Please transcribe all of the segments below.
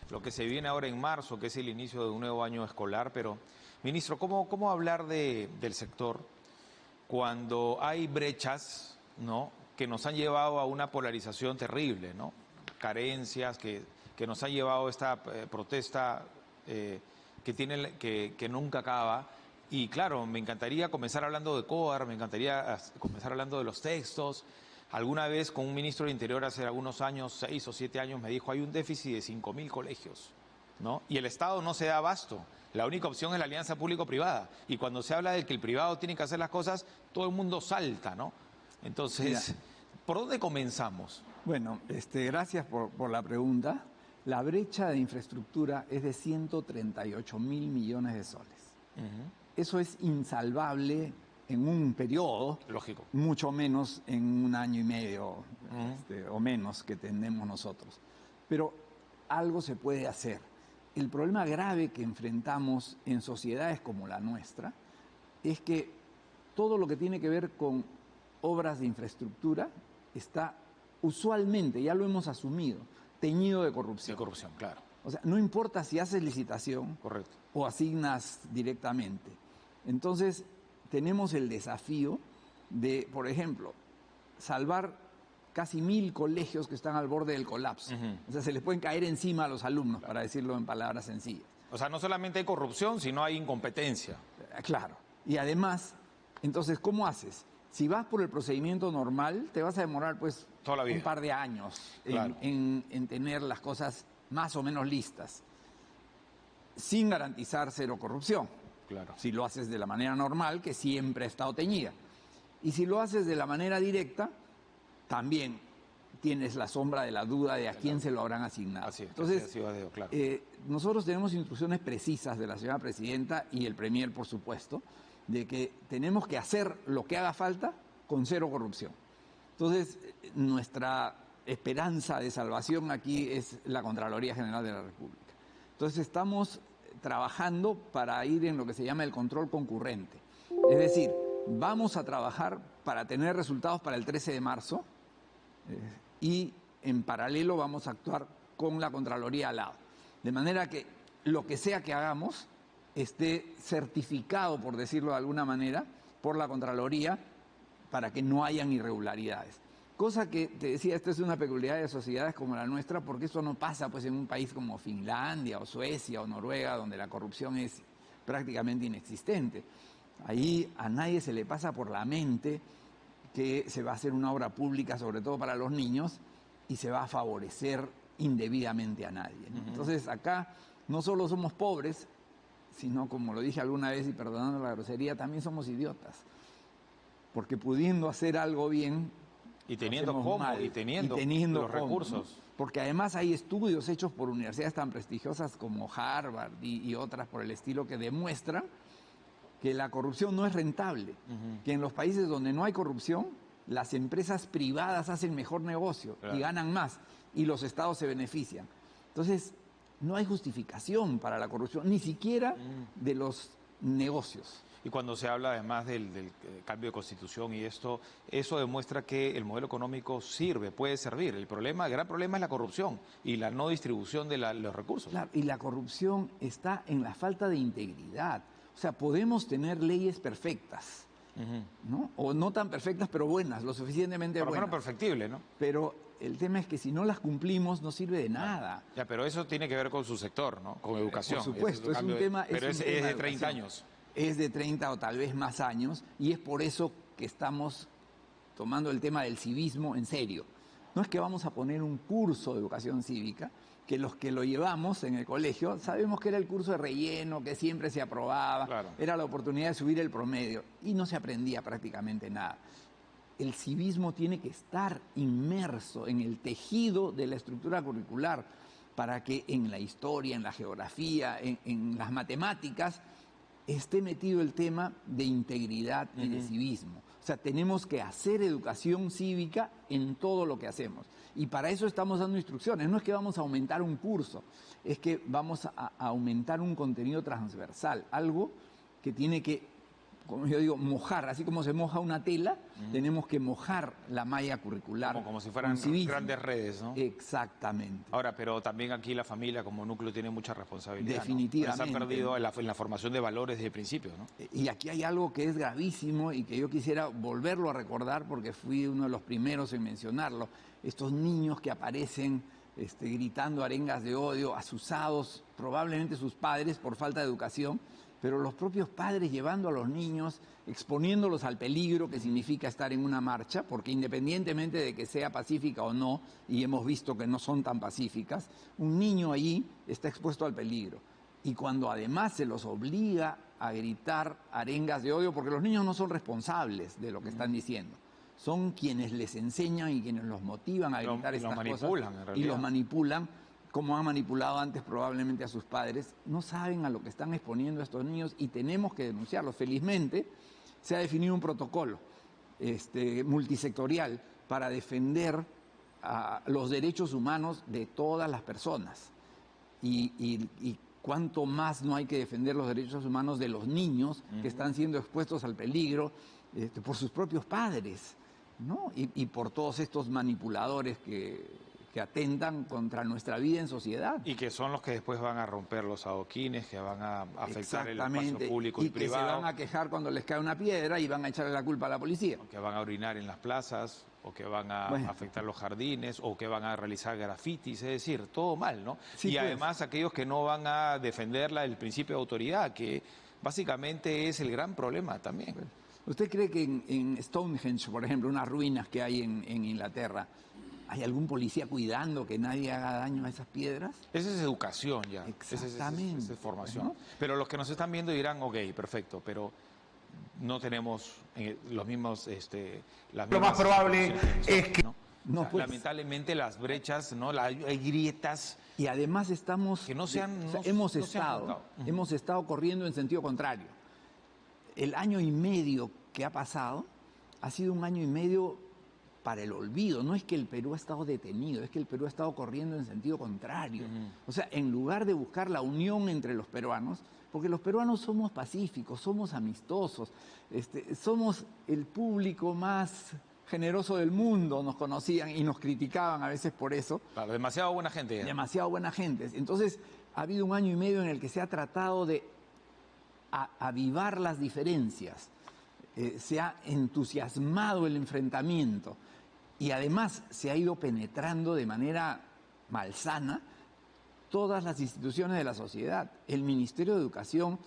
lo que se viene ahora en marzo, que es el inicio de un nuevo año escolar, pero, ministro, ¿cómo hablar del sector cuando hay brechas, ¿no?, que nos han llevado a una polarización terrible, ¿no? Carencias que nos han llevado a esta protesta que nunca acaba. Y claro, me encantaría comenzar hablando de COAR, me encantaría comenzar hablando de los textos. Alguna vez con un ministro del Interior hace algunos años, 6 o 7 años, me dijo, hay un déficit de 5.000 colegios, ¿no? Y el Estado no se da abasto. La única opción es la alianza público-privada. Y cuando se habla de que el privado tiene que hacer las cosas, todo el mundo salta, ¿no? Entonces, mira, ¿por dónde comenzamos? Bueno, gracias por la pregunta. La brecha de infraestructura es de 138.000 millones de soles. Eso es insalvable en un periodo, lógico, mucho menos en un año y medio o menos que tenemos nosotros. Pero algo se puede hacer. El problema grave que enfrentamos en sociedades como la nuestra es que todo lo que tiene que ver con obras de infraestructura está usualmente, ya lo hemos asumido, teñido de corrupción. De corrupción, claro. O sea, no importa si haces licitación, correcto, o asignas directamente. Entonces, tenemos el desafío de, por ejemplo, salvar casi 1.000 colegios que están al borde del colapso. O sea, se les pueden caer encima a los alumnos, claro, para decirlo en palabras sencillas. O sea, no solamente hay corrupción, sino hay incompetencia. Claro. Y además, entonces, ¿cómo haces? Si vas por el procedimiento normal, te vas a demorar pues toda la vida, un par de años claro, en tener las cosas más o menos listas, sin garantizar cero corrupción. Claro. Si lo haces de la manera normal, que siempre ha estado teñida. Y si lo haces de la manera directa, también tienes la sombra de la duda de a quién se lo habrán asignado. Así es. Entonces, claro, nosotros tenemos instrucciones precisas de la señora presidenta y el premier, por supuesto, de que tenemos que hacer lo que haga falta con cero corrupción. Entonces, nuestra esperanza de salvación aquí es la Contraloría General de la República. Entonces, estamos trabajando para ir en lo que se llama el control concurrente. Es decir, vamos a trabajar para tener resultados para el 13 de marzo y en paralelo vamos a actuar con la Contraloría al lado. De manera que lo que sea que hagamos esté certificado, por decirlo de alguna manera, por la Contraloría para que no hayan irregularidades. Cosa que, te decía, esta es una peculiaridad de sociedades como la nuestra, porque eso no pasa pues en un país como Finlandia o Suecia o Noruega, donde la corrupción es prácticamente inexistente. Ahí a nadie se le pasa por la mente que se va a hacer una obra pública, sobre todo para los niños, y se va a favorecer indebidamente a nadie, ¿no? Entonces acá no solo somos pobres, sino, como lo dije alguna vez y perdonando la grosería, también somos idiotas. Porque pudiendo hacer algo bien, y teniendo cómo, mal, y teniendo los recursos. ¿no? Porque además hay estudios hechos por universidades tan prestigiosas como Harvard y otras por el estilo que demuestran que la corrupción no es rentable, que en los países donde no hay corrupción, las empresas privadas hacen mejor negocio, claro, y ganan más, y los estados se benefician. Entonces, no hay justificación para la corrupción, ni siquiera de los negocios. Y cuando se habla además del cambio de constitución y esto, eso demuestra que el modelo económico sirve, puede servir. El gran problema es la corrupción y la no distribución de los recursos. Claro, y la corrupción está en la falta de integridad. O sea, podemos tener leyes perfectas, ¿no? O no tan perfectas, pero buenas, lo suficientemente buenas. Por lo menos perfectible, ¿no? Pero el tema es que si no las cumplimos no sirve de nada. Ya, pero eso tiene que ver con su sector, ¿no? Con educación. Por supuesto, es un tema... Pero es de 30 años. Es de 30 o tal vez más años, y es por eso que estamos tomando el tema del civismo en serio. No es que vamos a poner un curso de educación cívica, que los que lo llevamos en el colegio sabemos que era el curso de relleno, que siempre se aprobaba, claro, era la oportunidad de subir el promedio, y no se aprendía prácticamente nada. El civismo tiene que estar inmerso en el tejido de la estructura curricular para que en la historia, en la geografía, en las matemáticas, esté metido el tema de integridad y de civismo. O sea, tenemos que hacer educación cívica en todo lo que hacemos. Y para eso estamos dando instrucciones. No es que vamos a aumentar un curso, es que vamos a aumentar un contenido transversal, algo que tiene que como yo digo, mojar, así como se moja una tela, tenemos que mojar la malla curricular. Como si fueran grandes redes, ¿no? Exactamente. Ahora, pero también aquí la familia como núcleo tiene mucha responsabilidad. Definitivamente. ¿No? Se ha perdido en la formación de valores desde el principio, ¿no? Y aquí hay algo que es gravísimo y que yo quisiera volverlo a recordar porque fui uno de los primeros en mencionarlo. Estos niños que aparecen gritando arengas de odio, asusados, probablemente sus padres por falta de educación, pero los propios padres llevando a los niños, exponiéndolos al peligro que significa estar en una marcha, porque independientemente de que sea pacífica o no, y hemos visto que no son tan pacíficas, un niño allí está expuesto al peligro. Y cuando además se los obliga a gritar arengas de odio, porque los niños no son responsables de lo que están diciendo, son quienes les enseñan y quienes los motivan a gritar estas cosas y los manipulan, como han manipulado antes probablemente a sus padres, no saben a lo que están exponiendo a estos niños y tenemos que denunciarlos. Felizmente se ha definido un protocolo multisectorial para defender los derechos humanos de todas las personas y cuánto más no hay que defender los derechos humanos de los niños que están siendo expuestos al peligro por sus propios padres, ¿no? Y por todos estos manipuladores que atentan contra nuestra vida en sociedad. Y que son los que después van a romper los adoquines, que van a afectar el espacio público y privado. Y que se van a quejar cuando les cae una piedra y van a echarle la culpa a la policía. O que van a orinar en las plazas, o que van a afectar los jardines, o que van a realizar grafitis, es decir, todo mal, ¿no? Sí, y además aquellos que no van a defender el principio de autoridad, que básicamente es el gran problema también. ¿Usted cree que en Stonehenge, por ejemplo, unas ruinas que hay en Inglaterra, ¿hay algún policía cuidando que nadie haga daño a esas piedras? Esa es educación ya. Exactamente. Esa es formación. Pero los que nos están viendo dirán, ok, perfecto, pero no tenemos los mismos... Lo más probable es que... ¿no? No, pues, lamentablemente las brechas, ¿no? Hay grietas... Y además estamos... Que no sean... hemos estado corriendo en sentido contrario. El año y medio que ha pasado ha sido un año y medio para el olvido. No es que el Perú ha estado detenido, es que el Perú ha estado corriendo en sentido contrario. O sea, en lugar de buscar la unión entre los peruanos, porque los peruanos somos pacíficos, somos amistosos, somos el público más generoso del mundo, nos conocían y nos criticaban a veces por eso. Claro, demasiado buena gente. Demasiado buena gente. Entonces, ha habido un año y medio en el que se ha tratado de avivar las diferencias, se ha entusiasmado el enfrentamiento. Y además se ha ido penetrando de manera malsana todas las instituciones de la sociedad. El Ministerio de Educación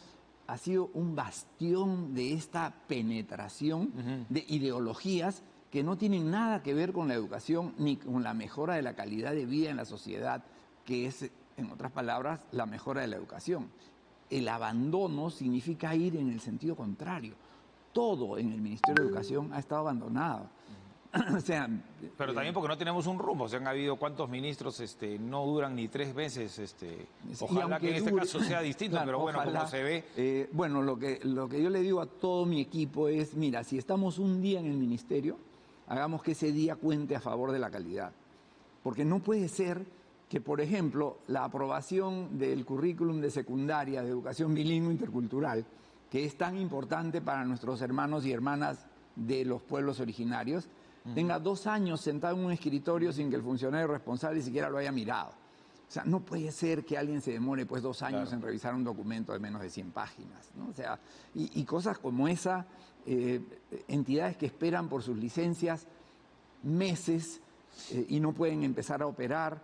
ha sido un bastión de esta penetración de ideologías que no tienen nada que ver con la educación ni con la mejora de la calidad de vida en la sociedad, que es, en otras palabras, la mejora de la educación. El abandono significa ir en el sentido contrario. Todo en el Ministerio de Educación ha estado abandonado. O sea, pero también porque no tenemos un rumbo. O sea, han habido cuántos ministros no duran ni 3 meses. Ojalá que en este caso sea distinto, claro, pero bueno, ojalá, como se ve. Bueno, lo que yo le digo a todo mi equipo es, mira, si estamos un día en el ministerio, hagamos que ese día cuente a favor de la calidad. Porque no puede ser que, por ejemplo, la aprobación del currículum de secundaria de educación bilingüe intercultural, que es tan importante para nuestros hermanos y hermanas de los pueblos originarios, tenga 2 años sentado en un escritorio sin que el funcionario responsable siquiera lo haya mirado. O sea, no puede ser que alguien se demore 2 años en revisar un documento de menos de 100 páginas, ¿no? O sea, y cosas como esa, entidades que esperan por sus licencias meses y no pueden empezar a operar,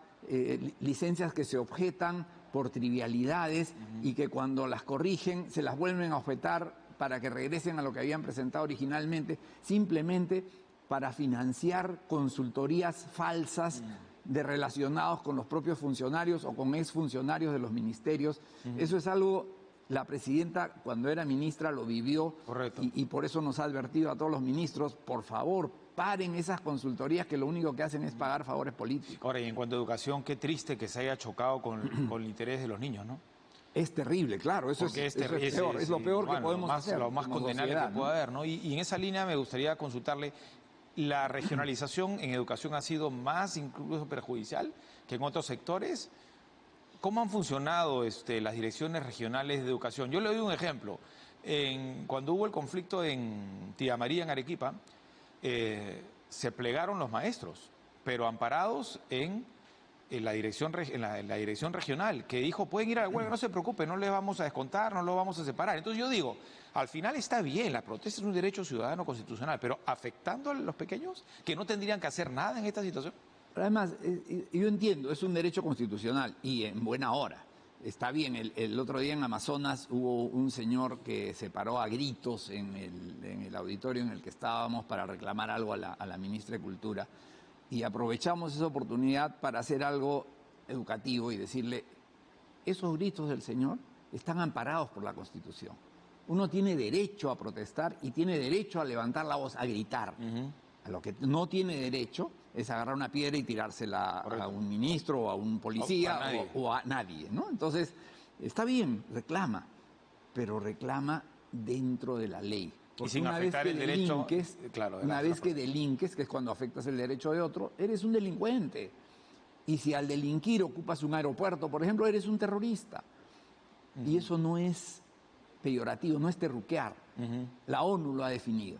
licencias que se objetan por trivialidades y que cuando las corrigen se las vuelven a objetar para que regresen a lo que habían presentado originalmente, simplemente para financiar consultorías falsas de relacionados con los propios funcionarios o con exfuncionarios de los ministerios. Eso es algo, la presidenta cuando era ministra lo vivió. Correcto. Y por eso nos ha advertido a todos los ministros, por favor, paren esas consultorías que lo único que hacen es pagar favores políticos. Ahora, y en cuanto a educación, qué triste que se haya chocado con el interés de los niños, ¿no? Es terrible, claro, eso es peor, es lo peor que podemos hacer. Lo más condenable que pueda haber, ¿no? Y en esa línea me gustaría consultarle, ¿la regionalización en educación ha sido más incluso perjudicial que en otros sectores? ¿Cómo han funcionado las direcciones regionales de educación? Yo le doy un ejemplo. Cuando hubo el conflicto en Tía María, en Arequipa, se plegaron los maestros, pero amparados en la dirección, en la dirección regional, que dijo, pueden ir a la huelga, no se preocupe, no les vamos a descontar, no lo vamos a separar. Entonces yo digo, al final está bien, la protesta es un derecho ciudadano constitucional, pero afectando a los pequeños que no tendrían que hacer nada en esta situación. Pero además, yo entiendo, es un derecho constitucional y en buena hora. Está bien, el otro día en Amazonas hubo un señor que se paró a gritos en el auditorio en el que estábamos para reclamar algo a la ministra de Cultura. Y aprovechamos esa oportunidad para hacer algo educativo y decirle, esos gritos del señor están amparados por la Constitución. Uno tiene derecho a protestar y tiene derecho a levantar la voz, a gritar. A lo que no tiene derecho es agarrar una piedra y tirársela a un ministro o a un policía o a nadie, ¿no? Entonces, está bien, reclama, pero reclama dentro de la ley. Porque y sin afectar el derecho, claro, una vez que delinques, que es cuando afectas el derecho de otro, eres un delincuente. Y si al delinquir ocupas un aeropuerto, por ejemplo, eres un terrorista. Y eso no es peyorativo, no es terruquear. La ONU lo ha definido.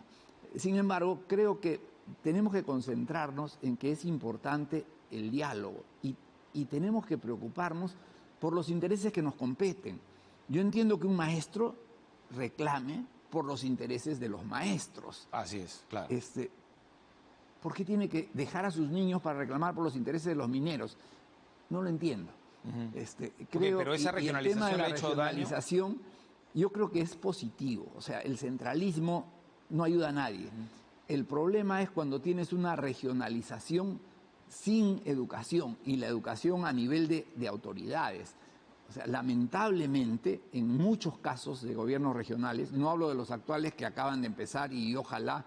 Sin embargo, creo que tenemos que concentrarnos en que es importante el diálogo y tenemos que preocuparnos por los intereses que nos competen. Yo entiendo que un maestro reclame por los intereses de los maestros. Así es, claro. ¿Por qué tiene que dejar a sus niños para reclamar por los intereses de los mineros? No lo entiendo. Creo pero esa regionalización le ha hecho daño. Yo creo que es positivo. O sea, el centralismo no ayuda a nadie. El problema es cuando tienes una regionalización sin educación y la educación a nivel de autoridades. O sea, lamentablemente, en muchos casos de gobiernos regionales, no hablo de los actuales que acaban de empezar y ojalá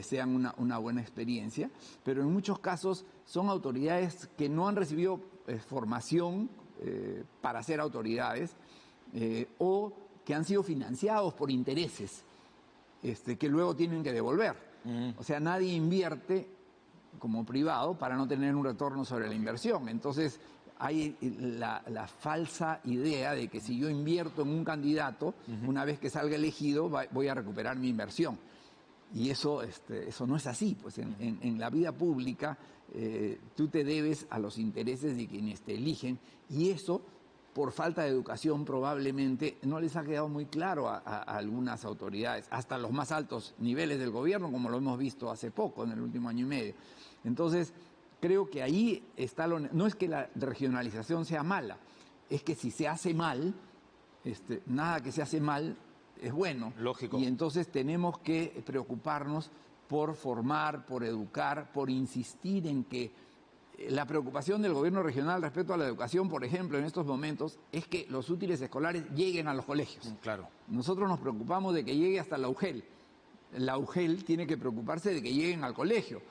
sean una buena experiencia, pero en muchos casos son autoridades que no han recibido formación para ser autoridades o que han sido financiados por intereses que luego tienen que devolver. O sea, nadie invierte como privado para no tener un retorno sobre la inversión. Entonces, hay la falsa idea de que si yo invierto en un candidato, una vez que salga elegido, voy a recuperar mi inversión. Y eso no es así. Pues en la vida pública tú te debes a los intereses de quienes te eligen y eso, por falta de educación, probablemente no les ha quedado muy claro a algunas autoridades, hasta los más altos niveles del gobierno, como lo hemos visto hace poco, en el último año y medio. Entonces, creo que ahí está no es que la regionalización sea mala, es que si se hace mal, nada que se hace mal es bueno. Lógico. Y entonces tenemos que preocuparnos por formar, por educar, por insistir en que la preocupación del gobierno regional respecto a la educación, por ejemplo, en estos momentos, es que los útiles escolares lleguen a los colegios. Claro. Nosotros nos preocupamos de que llegue hasta la UGEL. La UGEL tiene que preocuparse de que lleguen al colegio.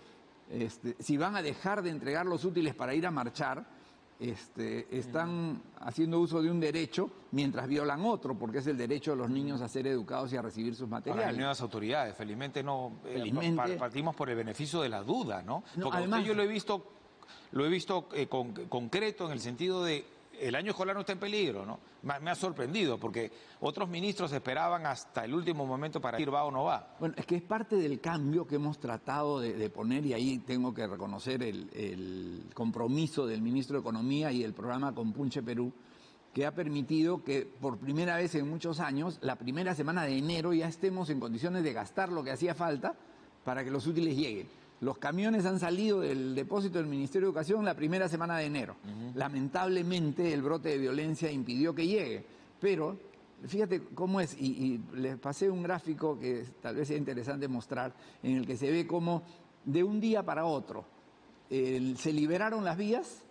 Si van a dejar de entregar los útiles para ir a marchar, están haciendo uso de un derecho mientras violan otro, porque es el derecho de los niños a ser educados y a recibir sus materiales. Ahora, hay nuevas autoridades, felizmente no partimos por el beneficio de la duda, ¿no? Porque además, yo lo he visto concreto en el sentido de el año escolar no está en peligro, ¿no? Me ha sorprendido porque otros ministros esperaban hasta el último momento para decir va o no va. Bueno, es que es parte del cambio que hemos tratado de poner y ahí tengo que reconocer el compromiso del ministro de Economía y el programa Compunche Perú, que ha permitido que por primera vez en muchos años, la primera semana de enero ya estemos en condiciones de gastar lo que hacía falta para que los útiles lleguen. Los camiones han salido del depósito del Ministerio de Educación la primera semana de enero. Lamentablemente el brote de violencia impidió que llegue, pero fíjate cómo es, y les pasé un gráfico que tal vez sea interesante mostrar, en el que se ve cómo de un día para otro se liberaron las vías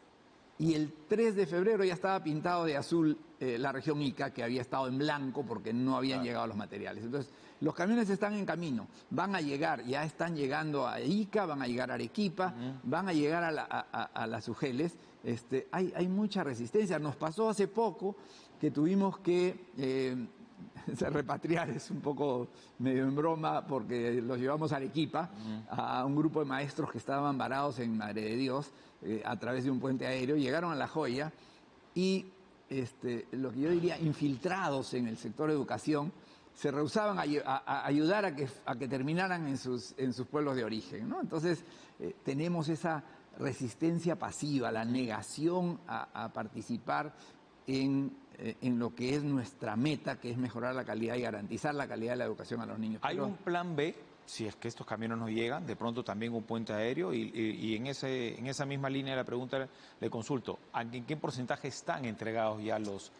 y el 3 de febrero ya estaba pintado de azul la región Ica, que había estado en blanco porque no habían llegado los materiales. Entonces, los camiones están en camino, van a llegar, ya están llegando a Ica, van a llegar a Arequipa, van a llegar a las UGELes. Hay mucha resistencia. Nos pasó hace poco que tuvimos que repatriar, es un poco medio en broma, porque los llevamos a Arequipa, a un grupo de maestros que estaban varados en Madre de Dios, a través de un puente aéreo, llegaron a La Joya y lo que yo diría infiltrados en el sector de educación, se rehusaban a ayudar a que terminaran en sus pueblos de origen, ¿no? Entonces, tenemos esa resistencia pasiva, la negación a participar en lo que es nuestra meta, que es mejorar la calidad y garantizar la calidad de la educación a los niños. ¿Hay un plan B, si es que estos camiones no llegan, de pronto también un puente aéreo? Y en esa misma línea de la pregunta le consulto, ¿en qué porcentaje están entregados ya los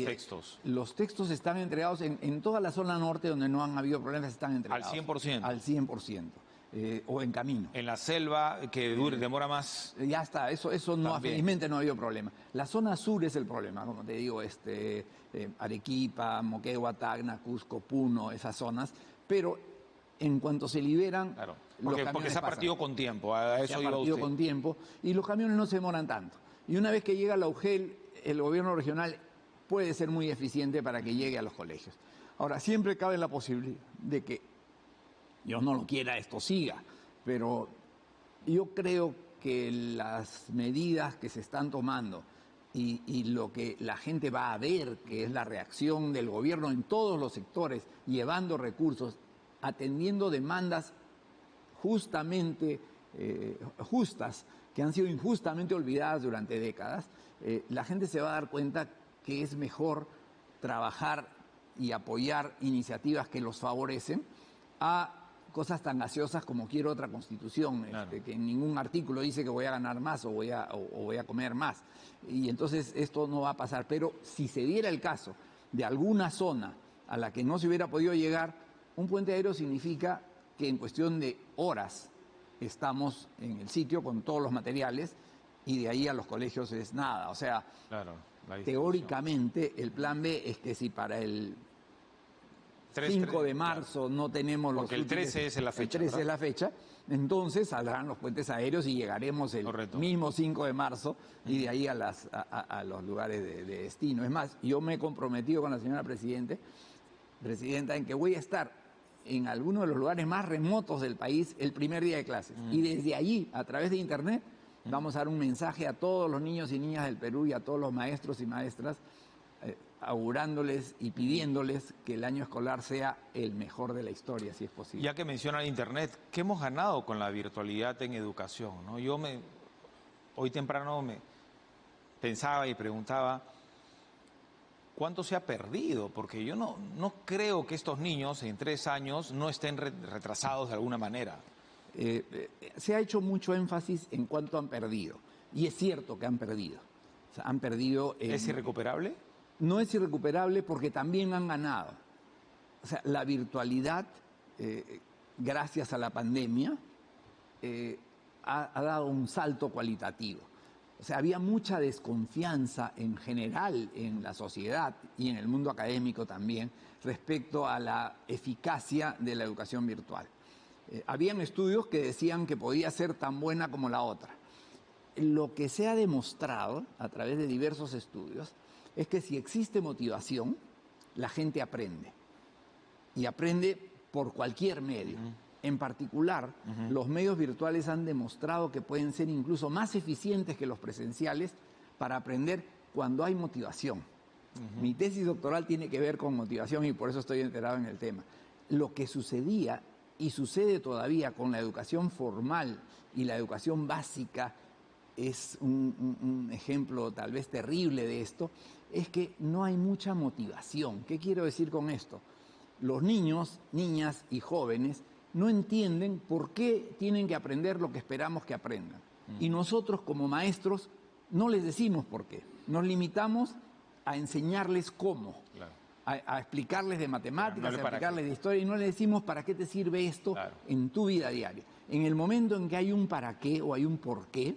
textos? Los textos están entregados en toda la zona norte donde no han habido problemas, están entregados. ¿Al 100%? Al 100%. O en camino. En la selva, que demora más. Ya está, eso no, felizmente no ha habido problema. La zona sur es el problema, como te digo, Arequipa, Moquegua, Tacna, Cusco, Puno, esas zonas, pero en cuanto se liberan, claro, los camiones porque se ha partido con tiempo, a eso iba usted. Con tiempo, y los camiones no se demoran tanto. Y una vez que llega la UGEL, el gobierno regional puede ser muy eficiente para que llegue a los colegios. Ahora, siempre cabe la posibilidad de que, Dios no lo quiera, esto siga, pero yo creo que las medidas que se están tomando y lo que la gente va a ver, que es la reacción del gobierno en todos los sectores, llevando recursos, atendiendo demandas justamente justas, que han sido injustamente olvidadas durante décadas, la gente se va a dar cuenta que es mejor trabajar y apoyar iniciativas que los favorecen a cosas tan gaseosas como quiero otra constitución, claro, que en ningún artículo dice que voy a ganar más o voy a comer más. Y entonces esto no va a pasar. Pero si se diera el caso de alguna zona a la que no se hubiera podido llegar, un puente aéreo significa que en cuestión de horas estamos en el sitio con todos los materiales y de ahí a los colegios es nada. O sea, claro, teóricamente el plan B es que si para el 5 de marzo claro, no tenemos los útiles, el 13 es la fecha. El 13 es la fecha, entonces saldrán los puentes aéreos y llegaremos el mismo 5 de marzo y de ahí a los lugares de destino. Es más, yo me he comprometido con la señora Presidenta en que voy a estar en alguno de los lugares más remotos del país el primer día de clases. Y desde allí, a través de internet, vamos a dar un mensaje a todos los niños y niñas del Perú y a todos los maestros y maestras, augurándoles y pidiéndoles que el año escolar sea el mejor de la historia, si es posible. Ya que menciona el internet, ¿qué hemos ganado con la virtualidad en educación, ¿no? Hoy temprano me pensaba y preguntaba, ¿cuánto se ha perdido? Porque yo no creo que estos niños en 3 años no estén retrasados de alguna manera. Se ha hecho mucho énfasis en cuánto han perdido, y es cierto que han perdido. O sea, han perdido... ¿Es irrecuperable? No es irrecuperable porque también han ganado. O sea, la virtualidad, gracias a la pandemia, ha dado un salto cualitativo. O sea, había mucha desconfianza en general en la sociedad y en el mundo académico también respecto a la eficacia de la educación virtual. Habían estudios que decían que podía ser tan buena como la otra. Lo que se ha demostrado a través de diversos estudios es que si existe motivación, la gente aprende. Y aprende por cualquier medio. En particular, los medios virtuales han demostrado que pueden ser incluso más eficientes que los presenciales para aprender cuando hay motivación. Mi tesis doctoral tiene que ver con motivación y por eso estoy enterado en el tema. Lo que sucedía y sucede todavía con la educación formal y la educación básica, es un ejemplo tal vez terrible de esto, es que no hay mucha motivación. ¿Qué quiero decir con esto? Los niños, niñas y jóvenes no entienden por qué tienen que aprender lo que esperamos que aprendan. Y nosotros como maestros no les decimos por qué. Nos limitamos a enseñarles cómo. Claro. A explicarles de matemáticas, a explicarles de historia, y no les decimos para qué te sirve esto en tu vida diaria. En el momento en que hay un para qué o hay un por qué,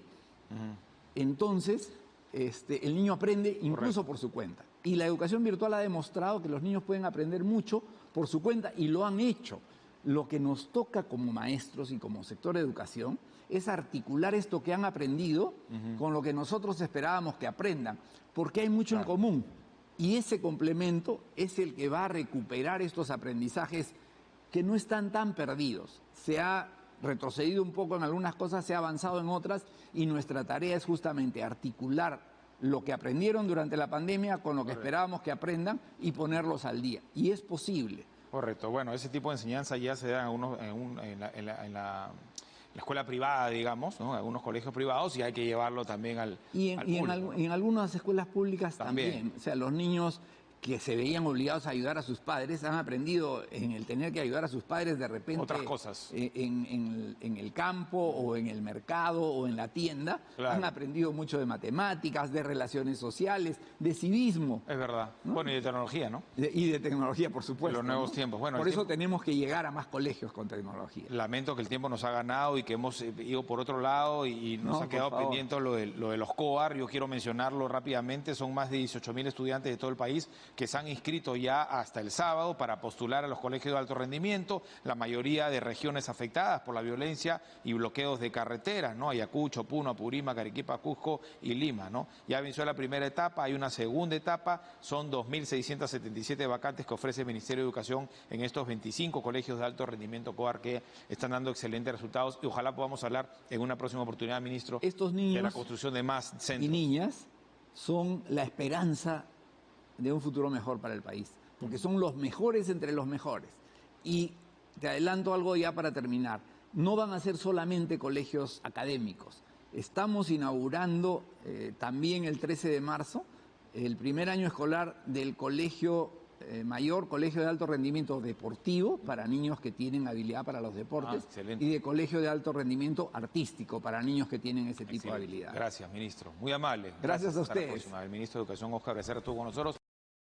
entonces el niño aprende incluso por su cuenta. Y la educación virtual ha demostrado que los niños pueden aprender mucho por su cuenta y lo han hecho. Lo que nos toca como maestros y como sector de educación es articular esto que han aprendido con lo que nosotros esperábamos que aprendan, porque hay mucho en común. Y ese complemento es el que va a recuperar estos aprendizajes que no están tan perdidos. Se ha retrocedido un poco en algunas cosas, se ha avanzado en otras, y nuestra tarea es justamente articular lo que aprendieron durante la pandemia con lo que esperábamos que aprendan y ponerlos al día. Y es posible. Correcto. Bueno, ese tipo de enseñanza ya se da en la escuela privada, digamos, ¿no? En algunos colegios privados, y hay que llevarlo también al público. En algunas escuelas públicas también. O sea, los niños que se veían obligados a ayudar a sus padres han aprendido en el tener que ayudar a sus padres de repente otras cosas en el campo o en el mercado o en la tienda. Claro. Han aprendido mucho de matemáticas, de relaciones sociales, de civismo. Es verdad. ¿No? Bueno, y de tecnología, ¿no? Y de tecnología, por supuesto. Los nuevos tiempos. Bueno, por eso tenemos que llegar a más colegios con tecnología. Lamento que el tiempo nos ha ganado y que hemos ido por otro lado y nos ha quedado pendiente lo de los COAR. Yo quiero mencionarlo rápidamente. Son más de 18.000 estudiantes de todo el país que se han inscrito ya hasta el sábado para postular a los colegios de alto rendimiento, la mayoría de regiones afectadas por la violencia y bloqueos de carreteras, ¿no? Ayacucho, Puno, Apurímac, Arequipa, Cusco y Lima, ¿no? Ya venció la primera etapa, hay una segunda etapa, son 2.677 vacantes que ofrece el Ministerio de Educación en estos 25 colegios de alto rendimiento COAR que están dando excelentes resultados y ojalá podamos hablar en una próxima oportunidad, ministro, estos niños de la construcción de más centros. Y niñas son la esperanza de un futuro mejor para el país, porque son los mejores entre los mejores. Y te adelanto algo ya para terminar, no van a ser solamente colegios académicos. Estamos inaugurando también el 13 de marzo el primer año escolar del colegio mayor, colegio de alto rendimiento deportivo para niños que tienen habilidad para los deportes y de colegio de alto rendimiento artístico para niños que tienen ese tipo de habilidad. Gracias, ministro. Muy amable. Gracias a ustedes. El ministro de Educación, Óscar Becerra, estuvo con nosotros.